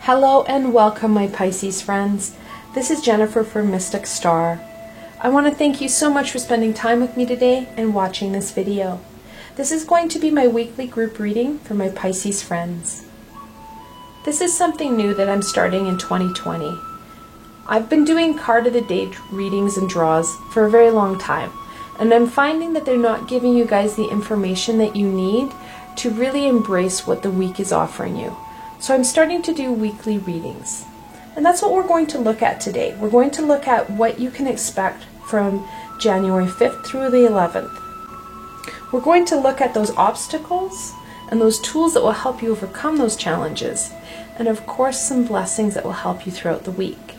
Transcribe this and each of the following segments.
Hello and welcome, my Pisces friends. This is Jennifer from Mystic Star. I want to thank you so much for spending time with me today and watching this video. This is going to be my weekly group reading for my Pisces friends. This is something new that I'm starting in 2020. I've been doing card of the day readings and draws for a very long time, and I'm finding that they're not giving you guys the information that you need to really embrace what the week is offering you. So I'm starting to do weekly readings. And that's what we're going to look at today. We're going to look at what you can expect from January 5th through the 11th. We're going to look at those obstacles and those tools that will help you overcome those challenges. And of course, some blessings that will help you throughout the week.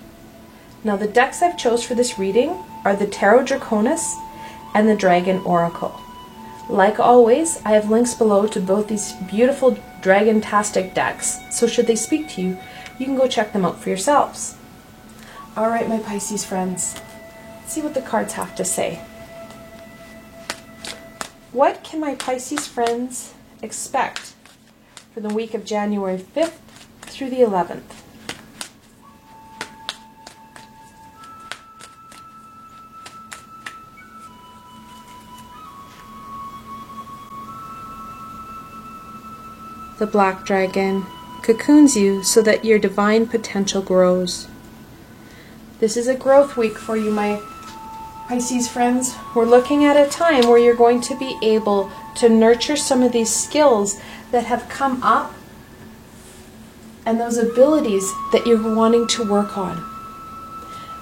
Now, the decks I've chose for this reading are the Tarot Draconis and the Dragon Oracle. Like always, I have links below to both these beautiful Dragon-tastic decks, so should they speak to you, you can go check them out for yourselves. Alright, my Pisces friends, let's see what the cards have to say. What can my Pisces friends expect for the week of January 5th through the 11th? The Black Dragon cocoons you so that your divine potential grows. This is a growth week for you, my Pisces friends. We're looking at a time where you're going to be able to nurture some of these skills that have come up and those abilities that you're wanting to work on.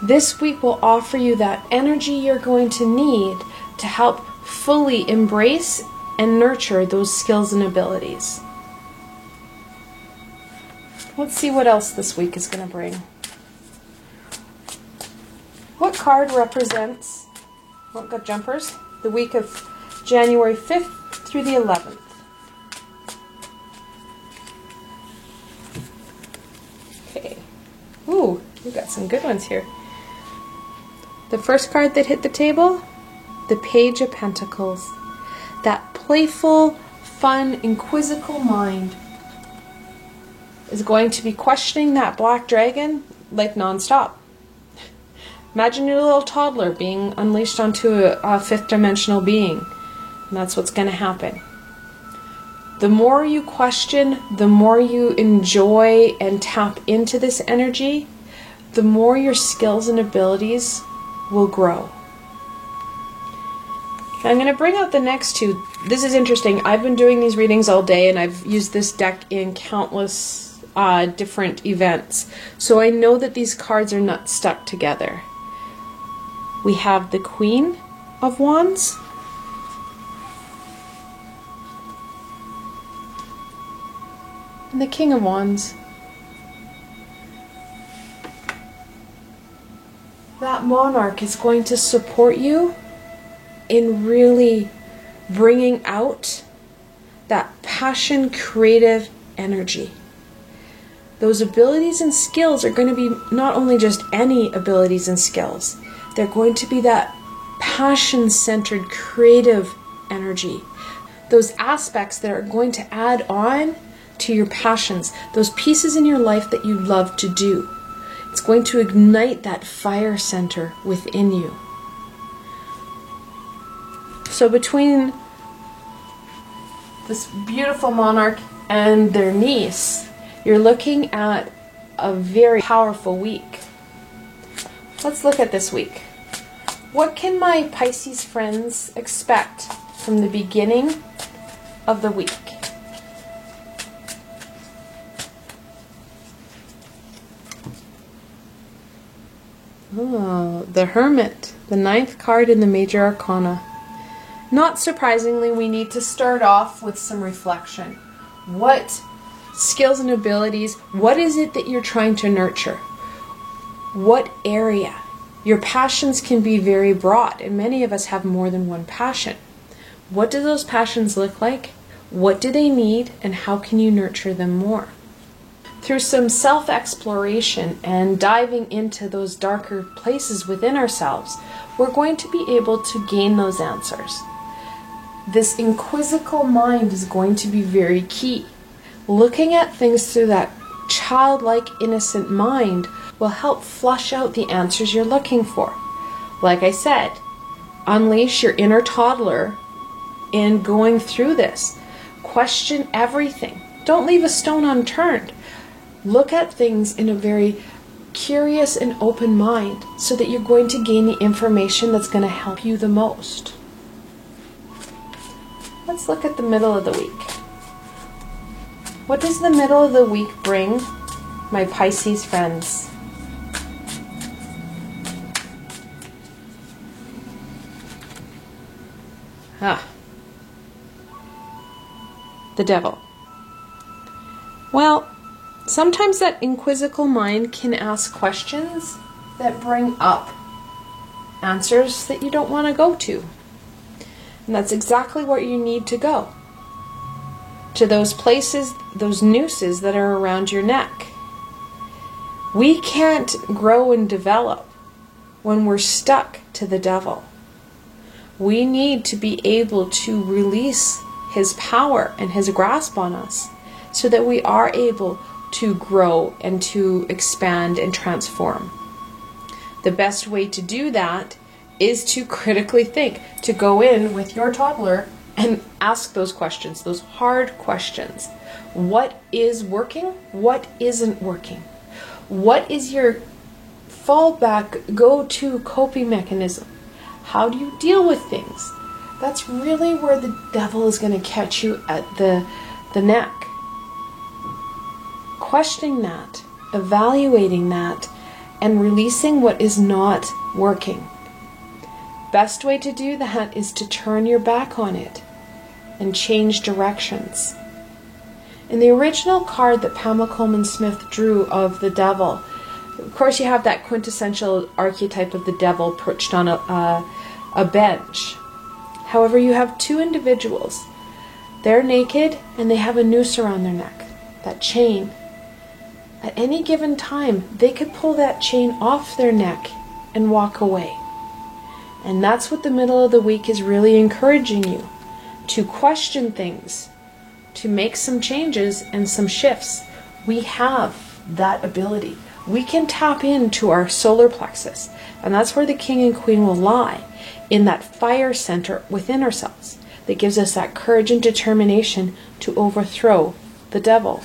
This week will offer you that energy you're going to need to help fully embrace and nurture those skills and abilities. Let's see what else this week is going to bring. What card represents, well, got jumpers, the week of January 5th through the 11th? Okay. Ooh, we got some good ones here. The first card that hit the table, the Page of Pentacles. That playful, fun, inquisitive mind is going to be questioning that black dragon like non-stop. Imagine your little toddler being unleashed onto a fifth dimensional being. And that's what's going to happen. The more you question, the more you enjoy and tap into this energy, the more your skills and abilities will grow. I'm going to bring out the next two. This is interesting. I've been doing these readings all day, and I've used this deck in countless different events. So I know that these cards are not stuck together. We have the Queen of Wands, and the King of Wands. That monarch is going to support you in really bringing out that passion, creative energy. Those abilities and skills are going to be not only just any abilities and skills, they're going to be that passion-centered, creative energy. Those aspects that are going to add on to your passions, those pieces in your life that you love to do. It's going to ignite that fire center within you. So between this beautiful monarch and their niece, you're looking at a very powerful week. Let's look at this week. What can my Pisces friends expect from the beginning of the week? Oh, the Hermit, the 9th card in the Major Arcana. Not surprisingly, we need to start off with some reflection. What skills and abilities, what is it that you're trying to nurture? What area? Your passions can be very broad, and many of us have more than one passion. What do those passions look like? What do they need, and how can you nurture them more? Through some self-exploration and diving into those darker places within ourselves, we're going to be able to gain those answers. This inquisitive mind is going to be very key. Looking at things through that childlike, innocent mind will help flush out the answers you're looking for. Like I said, unleash your inner toddler in going through this. Question everything. Don't leave a stone unturned. Look at things in a very curious and open mind so that you're going to gain the information that's going to help you the most. Let's look at the middle of the week. What does the middle of the week bring, my Pisces friends? The devil. Well, sometimes that inquisitive mind can ask questions that bring up answers that you don't want to go to. And that's exactly where you need to go. To those places, those nooses that are around your neck. We can't grow and develop when we're stuck to the devil. We need to be able to release his power and his grasp on us so that we are able to grow and to expand and transform. The best way to do that is to critically think, to go in with your toddler and ask those questions, those hard questions. What is working? What isn't working? What is your fallback, go-to coping mechanism? How do you deal with things? That's really where the devil is going to catch you at the neck. Questioning that, evaluating that, and releasing what is not working. Best way to do that is to turn your back on it and change directions. In the original card that Pamela Coleman Smith drew of the devil, of course you have that quintessential archetype of the devil perched on a bench. However, you have two individuals. They're naked and they have a noose around their neck, that chain. At any given time, they could pull that chain off their neck and walk away. And that's what the middle of the week is really encouraging you, to question things, to make some changes and some shifts. We have that ability. We can tap into our solar plexus, and that's where the king and queen will lie, in that fire center within ourselves that gives us that courage and determination to overthrow the devil.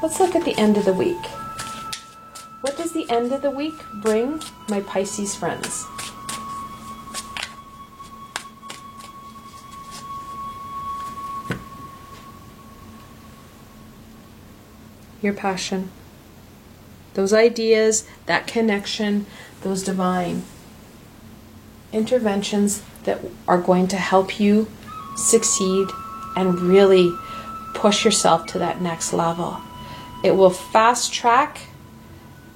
Let's look at the end of the week. What does the end of the week bring, my Pisces friends? Your passion. Those ideas, that connection, those divine interventions that are going to help you succeed and really push yourself to that next level. It will fast track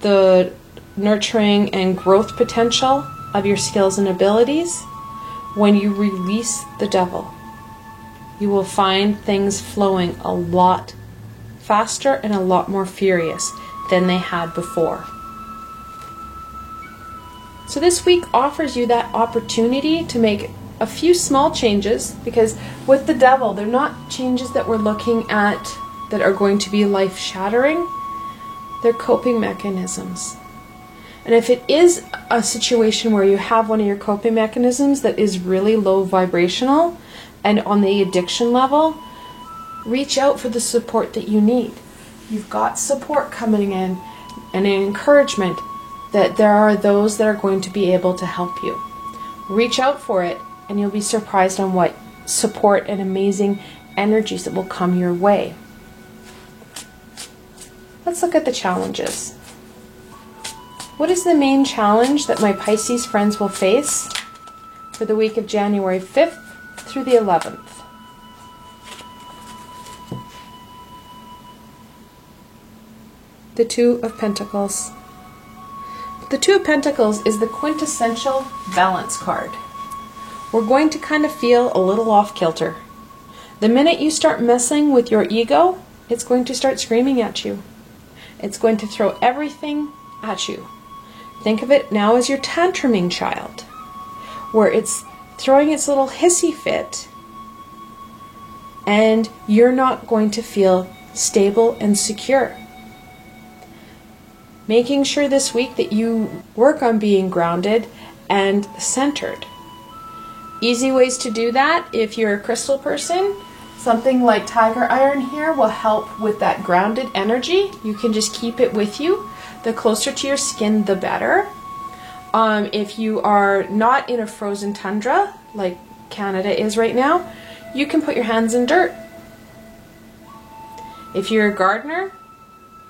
the nurturing and growth potential of your skills and abilities when you release the devil. You will find things flowing a lot faster and a lot more furious than they had before. So this week offers you that opportunity to make a few small changes, because with the devil, they're not changes that we're looking at that are going to be life-shattering. They're coping mechanisms. And if it is a situation where you have one of your coping mechanisms that is really low vibrational and on the addiction level, reach out for the support that you need. You've got support coming in and an encouragement that there are those that are going to be able to help you. Reach out for it and you'll be surprised on what support and amazing energies that will come your way. Let's look at the challenges. What is the main challenge that my Pisces friends will face for the week of January 5th through the 11th? The Two of Pentacles. The Two of Pentacles is the quintessential balance card. We're going to kind of feel a little off kilter. The minute you start messing with your ego, it's going to start screaming at you. It's going to throw everything at you. Think of it now as your tantruming child, where it's throwing its little hissy fit, and you're not going to feel stable, and secure. Making sure this week that you work on being grounded and centered. Easy ways to do that, if you're a crystal person, something like tiger iron here will help with that grounded energy. You can just keep it with you. The closer to your skin, the better. If you are not in a frozen tundra, like Canada is right now, you can put your hands in dirt. If you're a gardener,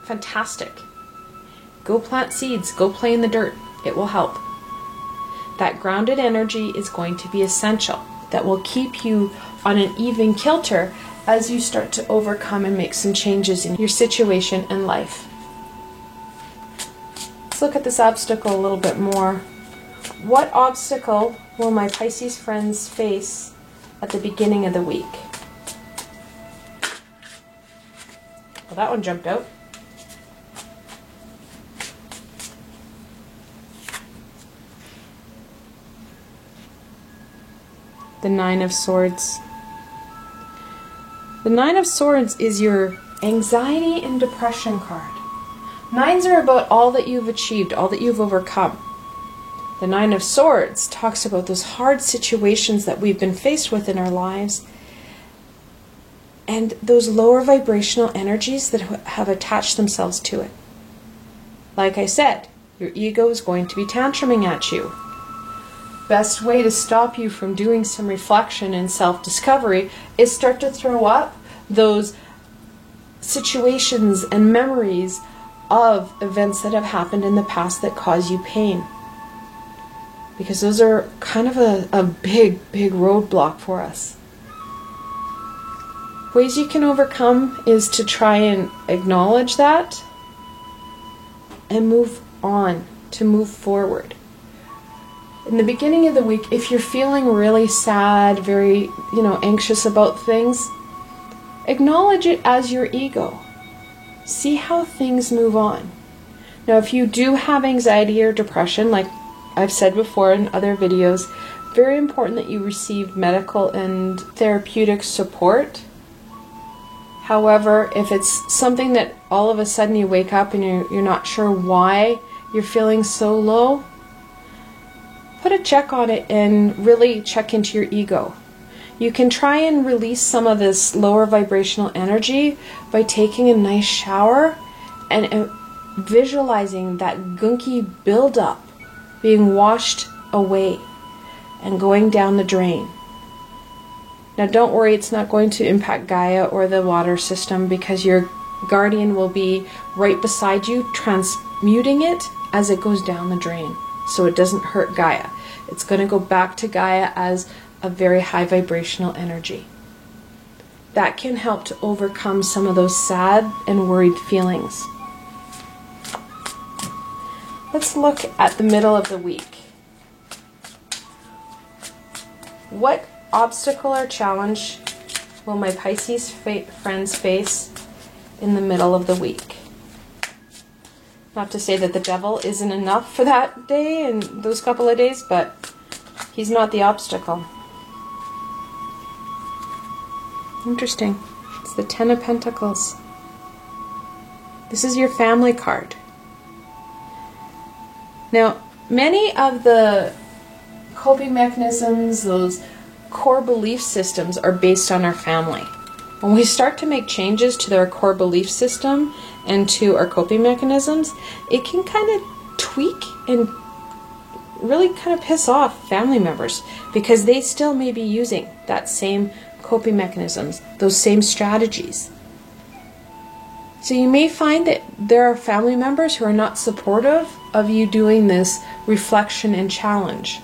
fantastic. Go plant seeds, go play in the dirt. It will help. That grounded energy is going to be essential. That will keep you on an even kilter as you start to overcome and make some changes in your situation and life. Let's look at this obstacle a little bit more. What obstacle will my Pisces friends face at the beginning of the week? Well, that one jumped out. The Nine of Swords. The Nine of Swords is your anxiety and depression card. Nines are about all that you've achieved, all that you've overcome. The Nine of Swords talks about those hard situations that we've been faced with in our lives and those lower vibrational energies that have attached themselves to it. Like I said, your ego is going to be tantruming at you. Best way to stop you from doing some reflection and self-discovery is start to throw up those situations and memories of events that have happened in the past that cause you pain. Because those are kind of a big roadblock for us. Ways you can overcome is to try and acknowledge that and move on, to move forward. In the beginning of the week, if you're feeling really sad, very, anxious about things, acknowledge it as your ego. See how things move on. Now, if you do have anxiety or depression, like I've said before in other videos, very important that you receive medical and therapeutic support. However, if it's something that all of a sudden you wake up and you're not sure why you're feeling so low, put a check on it and really check into your ego. You can try and release some of this lower vibrational energy by taking a nice shower and visualizing that gunky buildup being washed away and going down the drain. Now don't worry, it's not going to impact Gaia or the water system because your guardian will be right beside you transmuting it as it goes down the drain. So it doesn't hurt Gaia. It's going to go back to Gaia as a very high vibrational energy. That can help to overcome some of those sad and worried feelings. Let's look at the middle of the week. What obstacle or challenge will my Pisces friends face in the middle of the week? Not to say that the devil isn't enough for that day and those couple of days, but he's not the obstacle. Interesting. It's the Ten of Pentacles. This is your family card. Now, many of the coping mechanisms, those core belief systems are based on our family. When we start to make changes to our core belief system and to our coping mechanisms, it can kind of tweak and really kind of piss off family members because they still may be using that same coping mechanisms, those same strategies. So you may find that there are family members who are not supportive of you doing this reflection and challenge.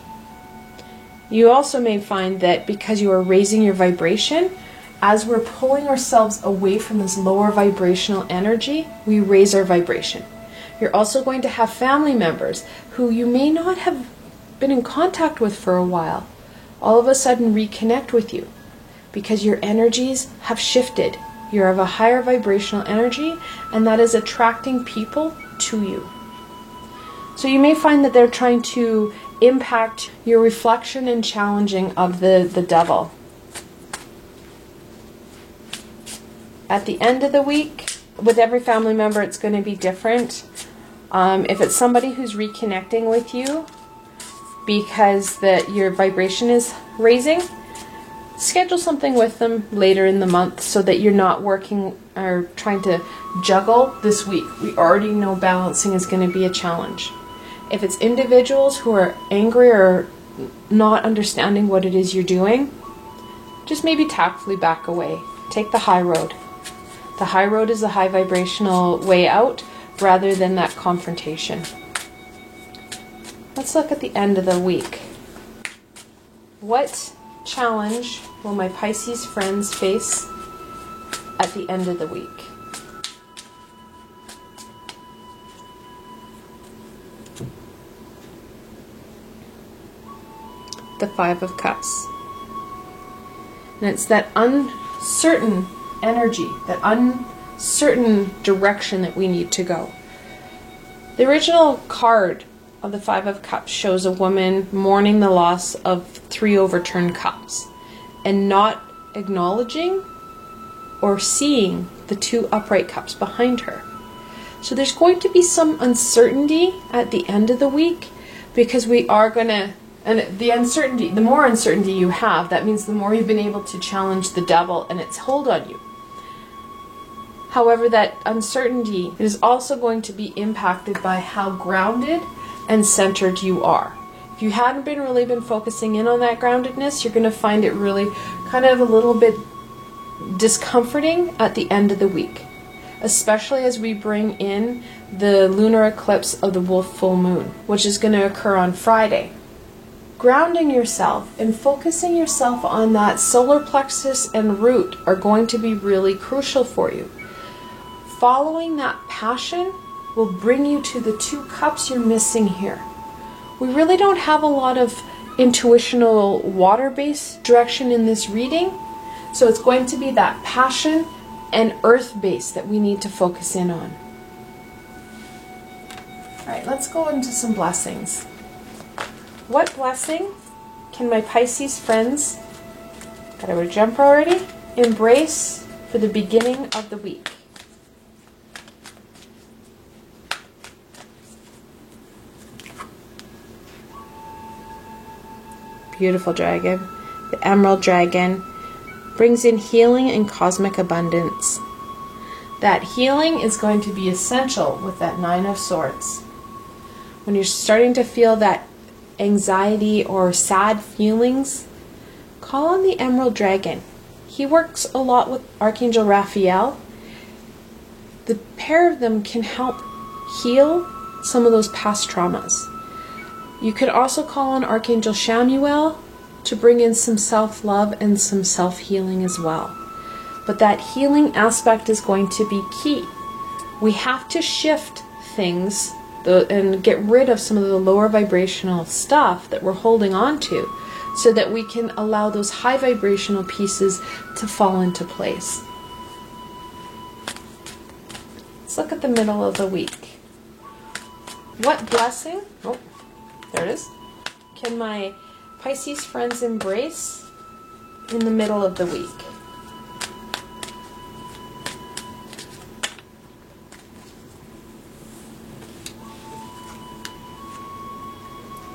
You also may find that because you are raising your vibration, as we're pulling ourselves away from this lower vibrational energy, we raise our vibration. You're also going to have family members who you may not have been in contact with for a while, all of a sudden reconnect with you because your energies have shifted. You're of a higher vibrational energy, and that is attracting people to you. So you may find that they're trying to impact your reflection and challenging of the devil. At the end of the week, with every family member, it's going to be different. If it's somebody who's reconnecting with you because your vibration is raising, schedule something with them later in the month so that you're not working or trying to juggle this week. We already know balancing is going to be a challenge. If it's individuals who are angry or not understanding what it is you're doing, just maybe tactfully back away. Take the high road. The high road is the high vibrational way out rather than that confrontation. Let's look at the end of the week. What challenge will my Pisces friends face at the end of the week? The Five of Cups. And it's that uncertain energy, that uncertain direction that we need to go. The original card of the Five of Cups shows a woman mourning the loss of 3 overturned cups and not acknowledging or seeing the 2 upright cups behind her. So there's going to be some uncertainty at the end of the week because we are going to, and the uncertainty, the more uncertainty you have, that means the more you've been able to challenge the devil and its hold on you. However, that uncertainty is also going to be impacted by how grounded and centered you are. If you hadn't really been focusing in on that groundedness, you're going to find it really kind of a little bit discomforting at the end of the week, especially as we bring in the lunar eclipse of the wolf full moon, which is going to occur on Friday. Grounding yourself and focusing yourself on that solar plexus and root are going to be really crucial for you. Following that passion will bring you to the 2 cups you're missing here. We really don't have a lot of intuitional water-based direction in this reading, so it's going to be that passion and earth-based that we need to focus in on. Alright, let's go into some blessings. What blessing can my Pisces friends, got a jumper already, embrace for the beginning of the week? Beautiful dragon. The emerald dragon brings in healing and cosmic abundance. That healing is going to be essential with that 9 of Swords. When you're starting to feel that anxiety or sad feelings, call on the emerald dragon. He works a lot with Archangel Raphael. The pair of them can help heal some of those past traumas. You could also call on Archangel Chamuel to bring in some self-love and some self-healing as well. But that healing aspect is going to be key. We have to shift things and get rid of some of the lower vibrational stuff that we're holding on to so that we can allow those high vibrational pieces to fall into place. Let's look at the middle of the week. What blessing, oh, there it is, can my Pisces friends embrace in the middle of the week?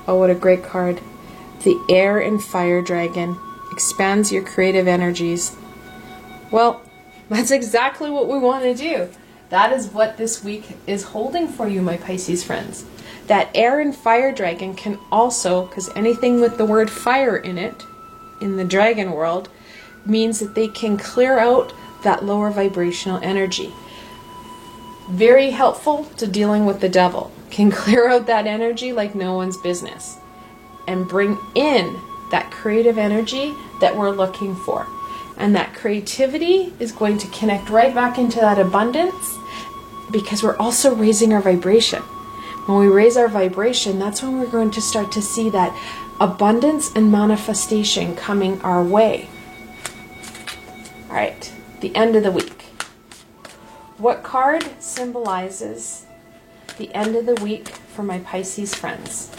Oh, what a great card. The Air and Fire Dragon expands your creative energies. Well, that's exactly what we want to do. That is what this week is holding for you, my Pisces friends. That Air and Fire Dragon can also, because anything with the word fire in it, in the dragon world, means that they can clear out that lower vibrational energy. Very helpful to dealing with the devil. Can clear out that energy like no one's business and bring in that creative energy that we're looking for. And that creativity is going to connect right back into that abundance because we're also raising our vibration. When we raise our vibration, that's when we're going to start to see that abundance and manifestation coming our way. All right, the end of the week. What card symbolizes the end of the week for my Pisces friends?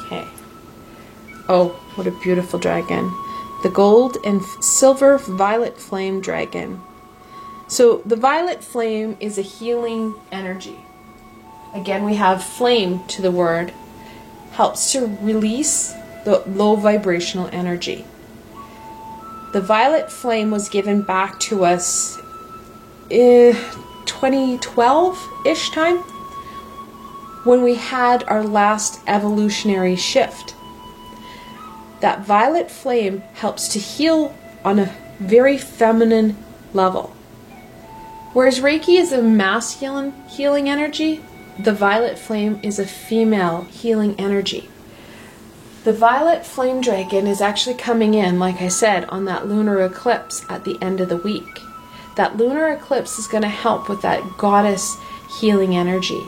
Okay. Oh, what a beautiful dragon. The gold and silver violet flame dragon. So the violet flame is a healing energy. Again, we have flame to the word. Helps to release the low vibrational energy. The violet flame was given back to us in 2012-ish time, when we had our last evolutionary shift. That violet flame helps to heal on a very feminine level. Whereas Reiki is a masculine healing energy, the violet flame is a female healing energy. The violet flame dragon is actually coming in, like I said, on that lunar eclipse at the end of the week. That lunar eclipse is going to help with that goddess healing energy.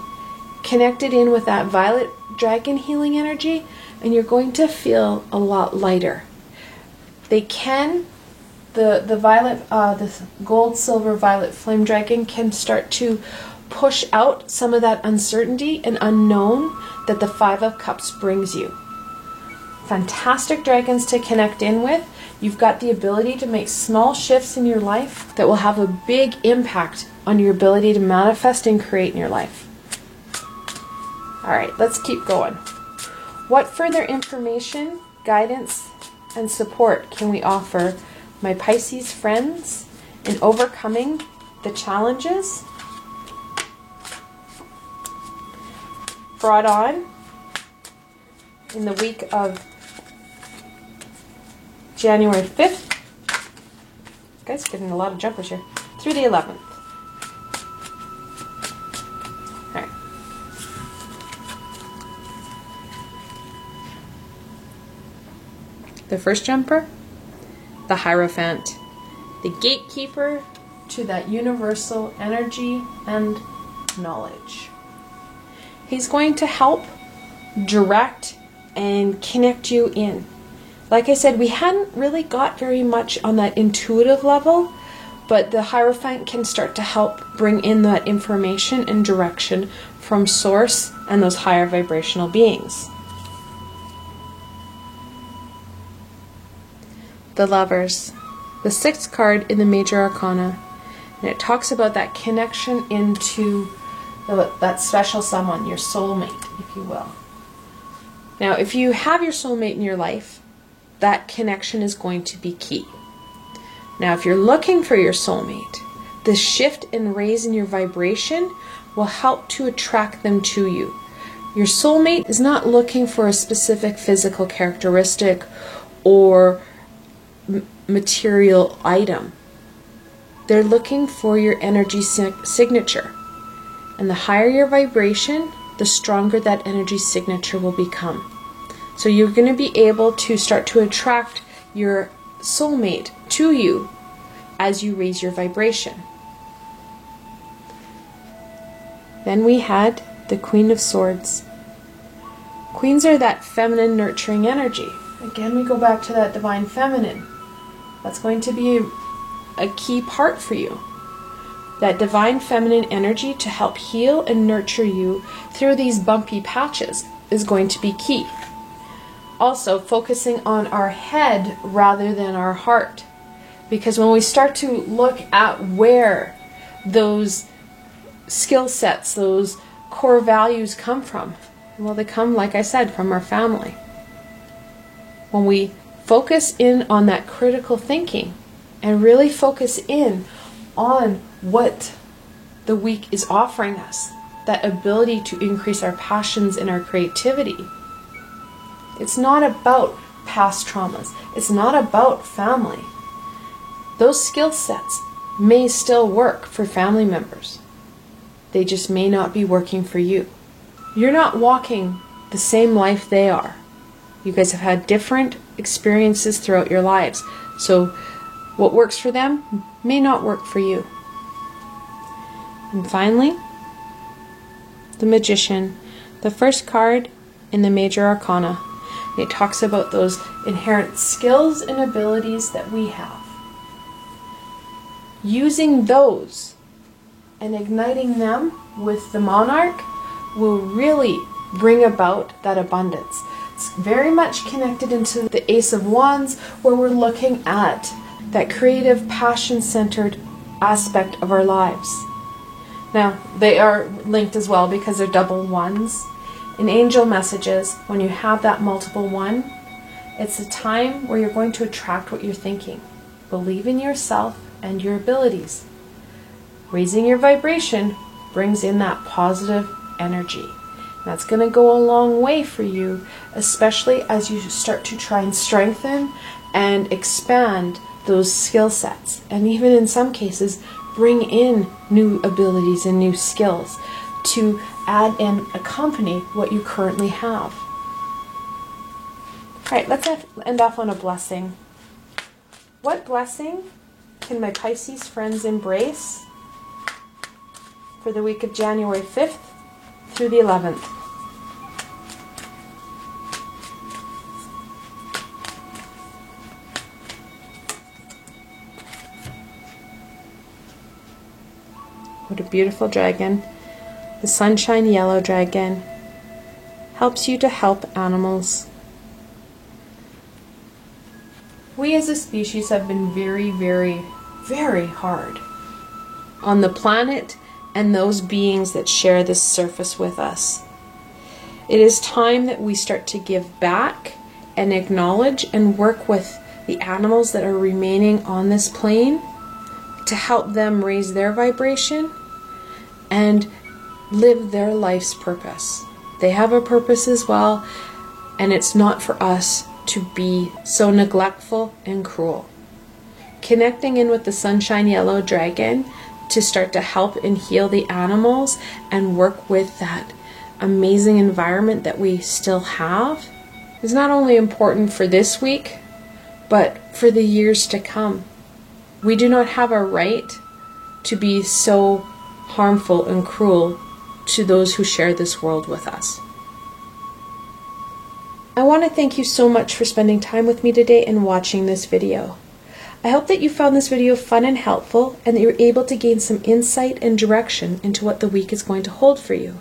Connected in with that violet dragon healing energy, and you're going to feel a lot lighter. The gold, silver, violet flame dragon can start to push out some of that uncertainty and unknown that the Five of Cups brings you. Fantastic dragons to connect in with. You've got the ability to make small shifts in your life that will have a big impact on your ability to manifest and create in your life. Alright, let's keep going. What further information, guidance, and support can we offer my Pisces friends in overcoming the challenges brought on in the week of January 5th, guys, getting a lot of jumpers here, through the 11th. All right. The first jumper, the Hierophant, the gatekeeper to that universal energy and knowledge. He's going to help direct and connect you in. Like I said, we hadn't really got very much on that intuitive level, but the Hierophant can start to help bring in that information and direction from Source and those higher vibrational beings. The Lovers, the 6th card in the Major Arcana, and it talks about that connection into that special someone, your soulmate, if you will. Now, if you have your soulmate in your life, that connection is going to be key. Now, if you're looking for your soulmate, the shift and raise in your vibration will help to attract them to you. Your soulmate is not looking for a specific physical characteristic or material item. They're looking for your energy signature. And the higher your vibration, the stronger that energy signature will become. So you're going to be able to start to attract your soulmate to you as you raise your vibration. Then we had the Queen of Swords. Queens are that feminine, nurturing energy. Again, we go back to that divine feminine. That's going to be a key part for you. That divine feminine energy to help heal and nurture you through these bumpy patches is going to be key. Also, focusing on our head rather than our heart. Because when we start to look at where those skill sets, those core values come from, well, they come, like I said, from our family. When we focus in on that critical thinking and really focus in on what the week is offering us, that ability to increase our passions and our creativity. It's not about past traumas. It's not about family. Those skill sets may still work for family members. They just may not be working for you. You're not walking the same life they are. You guys have had different experiences throughout your lives. So what works for them may not work for you. And finally, the Magician, the first card in the Major Arcana. It talks about those inherent skills and abilities that we have. Using those and igniting them with the Monarch will really bring about that abundance. It's very much connected into the Ace of Wands, where we're looking at that creative, passion-centered aspect of our lives. Now, they are linked as well because they're double ones. In angel messages, when you have that multiple one, it's a time where you're going to attract what you're thinking. Believe in yourself and your abilities. Raising your vibration brings in that positive energy. That's going to go a long way for you, especially as you start to try and strengthen and expand those skill sets. And even in some cases, bring in new abilities and new skills to add and accompany what you currently have. All right, let's end off on a blessing. What blessing can my Pisces friends embrace for the week of January 5th through the 11th? What a beautiful dragon. The Sunshine Yellow Dragon helps you to help animals. We as a species have been very, very, very hard on the planet and those beings that share this surface with us. It is time that we start to give back and acknowledge and work with the animals that are remaining on this plane to help them raise their vibration and live their life's purpose. They have a purpose as well, and it's not for us to be so neglectful and cruel. Connecting in with the Sunshine Yellow Dragon to start to help and heal the animals and work with that amazing environment that we still have is not only important for this week, but for the years to come. We do not have a right to be so harmful and cruel to those who share this world with us. I want to thank you so much for spending time with me today and watching this video. I hope that you found this video fun and helpful, and that you're able to gain some insight and direction into what the week is going to hold for you.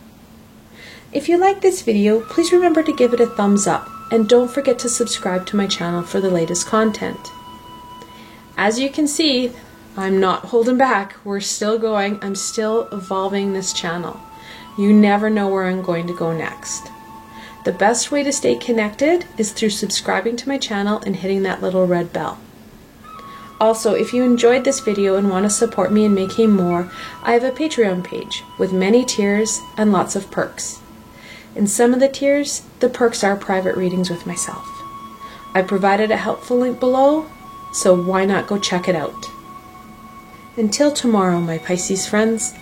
If you like this video, please remember to give it a thumbs up, and don't forget to subscribe to my channel for the latest content. As you can see, I'm not holding back. We're still going. I'm still evolving this channel. You never know where I'm going to go next. The best way to stay connected is through subscribing to my channel and hitting that little red bell. Also, if you enjoyed this video and want to support me in making more, I have a Patreon page with many tiers and lots of perks. In some of the tiers, the perks are private readings with myself. I provided a helpful link below, so why not go check it out. Until tomorrow, my Pisces friends,